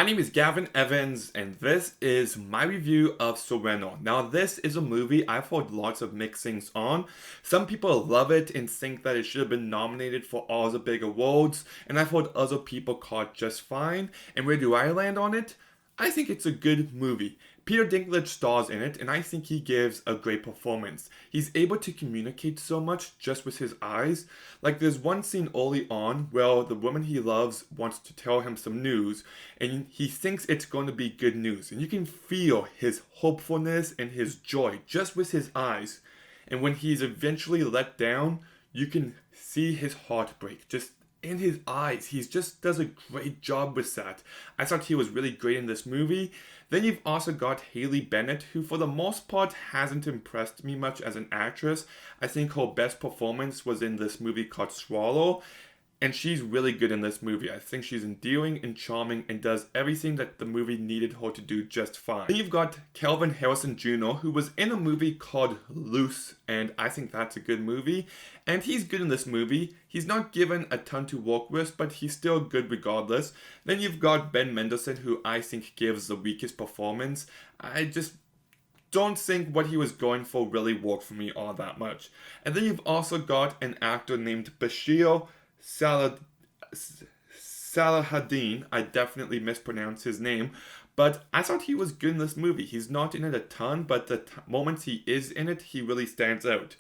My name is Gavin Evans, and this is my review of Cyrano. Now, this is a movie I've heard lots of mixed things on. Some people love it and think that it should have been nominated for all the big awards, and I've heard other people call it just fine. And where do I land on it? I think it's a good movie. Peter Dinklage stars in it, and I think he gives a great performance. He's able to communicate so much just with his eyes. Like, there's one scene early on where the woman he loves wants to tell him some news, and he thinks it's going to be good news. And you can feel his hopefulness and his joy just with his eyes. And when he's eventually let down, you can see his heart break just in his eyes. He just does a great job with that. I thought he was really great in this movie. Then you've also got Haley Bennett, who for the most part hasn't impressed me much as an actress. I think her best performance was in this movie called Swallow, and she's really good in this movie. I think she's endearing and charming and does everything that the movie needed her to do just fine. Then you've got Kelvin Harrison Jr., who was in a movie called Loose, and I think that's a good movie. And he's good in this movie. He's not given a ton to work with, but he's still good regardless. Then you've got Ben Mendelsohn, who I think gives the weakest performance. I just don't think what he was going for really worked for me all that much. And then you've also got an actor named Bashir Salahuddin. I definitely mispronounced his name, but I thought he was good in this movie. He's not in it a ton, but the moments he is in it, he really stands out.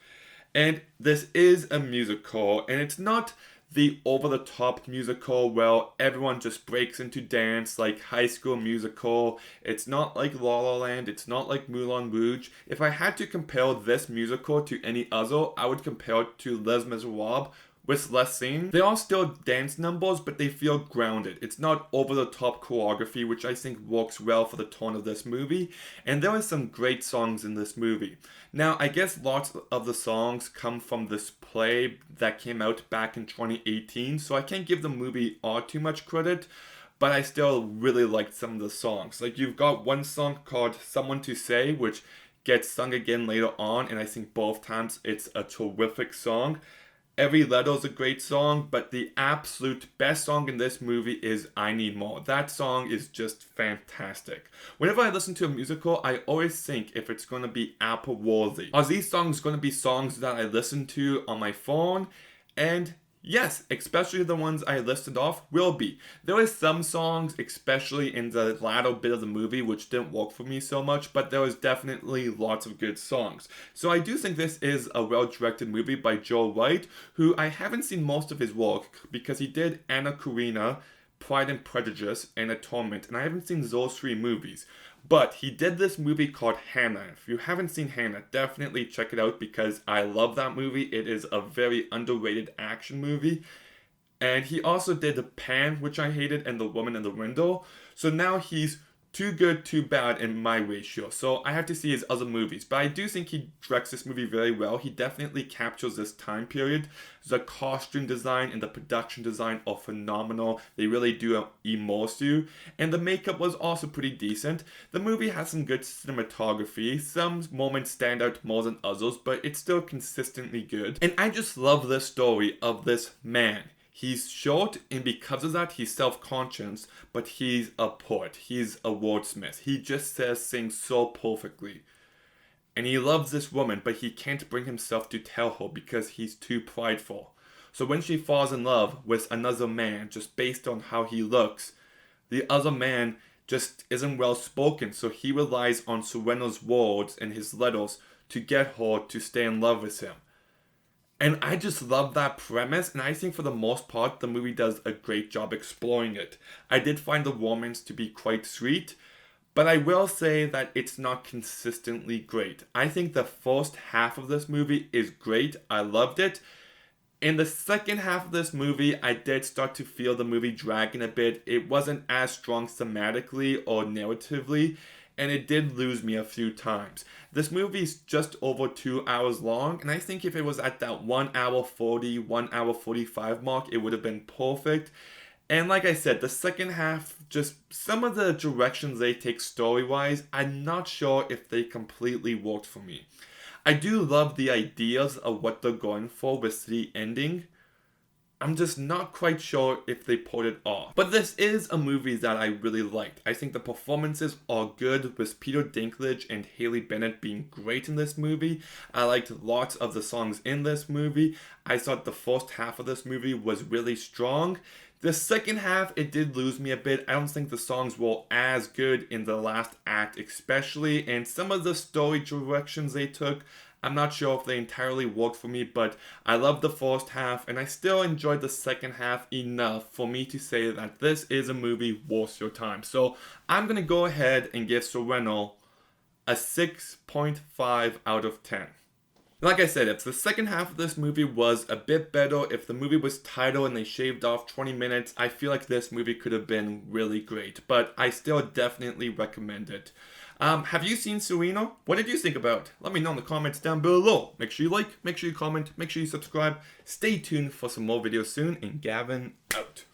And this is a musical, and it's not the over-the-top musical where everyone just breaks into dance like High School Musical. It's not like La La Land. It's not like Moulin Rouge. If I had to compare this musical to any other, I would compare it to Les Miserables, with less singing. They are still dance numbers, but they feel grounded. It's not over-the-top choreography, which I think works well for the tone of this movie. And there are some great songs in this movie. Now, I guess lots of the songs come from this play that came out back in 2018, so I can't give the movie all too much credit, but I still really liked some of the songs. Like, you've got one song called Someone to Say, which gets sung again later on, and I think both times it's a terrific song. Every Letter's a great song, but the absolute best song in this movie is I Need More. That song is just fantastic. Whenever I listen to a musical, I always think if it's going to be Apple worthy. Are these songs going to be songs that I listen to on my phone? And yes, especially the ones I listed off will be. There are some songs, especially in the latter bit of the movie, which didn't work for me so much, but there was definitely lots of good songs. So I do think this is a well-directed movie by Joe Wright, who I haven't seen most of his work because he did Anna Karenina, Pride and Prejudice, and Atonement, and I haven't seen those three movies. But he did this movie called Hannah. If you haven't seen Hannah, definitely check it out because I love that movie. It is a very underrated action movie. And he also did Pan, which I hated, and The Woman in the Window. So now he's too good, too bad in my ratio. So I have to see his other movies. But I do think he directs this movie very well. He definitely captures this time period. The costume design and the production design are phenomenal. They really do immerse you. And the makeup was also pretty decent. The movie has some good cinematography. Some moments stand out more than others, but it's still consistently good. And I just love this story of this man. He's short, and because of that, he's self-conscious, but he's a poet. He's a wordsmith. He just says things so perfectly. And he loves this woman, but he can't bring himself to tell her because he's too prideful. So when she falls in love with another man, just based on how he looks, the other man just isn't well spoken, so he relies on Cyrano's words and his letters to get her to stay in love with him. And I just love that premise, and I think for the most part, the movie does a great job exploring it. I did find the romance to be quite sweet, but I will say that it's not consistently great. I think the first half of this movie is great. I loved it. In the second half of this movie, I did start to feel the movie dragging a bit. It wasn't as strong thematically or narratively, and it did lose me a few times. This movie is just over 2 hours long, and I think if it was at that 1 hour 40, 1 hour 45 mark, it would have been perfect. And like I said, the second half, just some of the directions they take story-wise, I'm not sure if they completely worked for me. I do love the ideas of what they're going for with the ending. I'm just not quite sure if they pulled it off. But this is a movie that I really liked. I think the performances are good, with Peter Dinklage and Haley Bennett being great in this movie. I liked lots of the songs in this movie. I thought the first half of this movie was really strong. The second half, it did lose me a bit. I don't think the songs were as good in the last act especially, and some of the story directions they took, I'm not sure if they entirely worked for me, but I loved the first half, and I still enjoyed the second half enough for me to say that this is a movie worth your time. So I'm going to go ahead and give Cyrano a 6.5 out of 10. Like I said, if the second half of this movie was a bit better, if the movie was tighter and they shaved off 20 minutes, I feel like this movie could have been really great. But I still definitely recommend it. Have you seen Cyrano? What did you think about it? Let me know in the comments down below. Make sure you like, make sure you comment, make sure you subscribe. Stay tuned for some more videos soon, and Gavin out.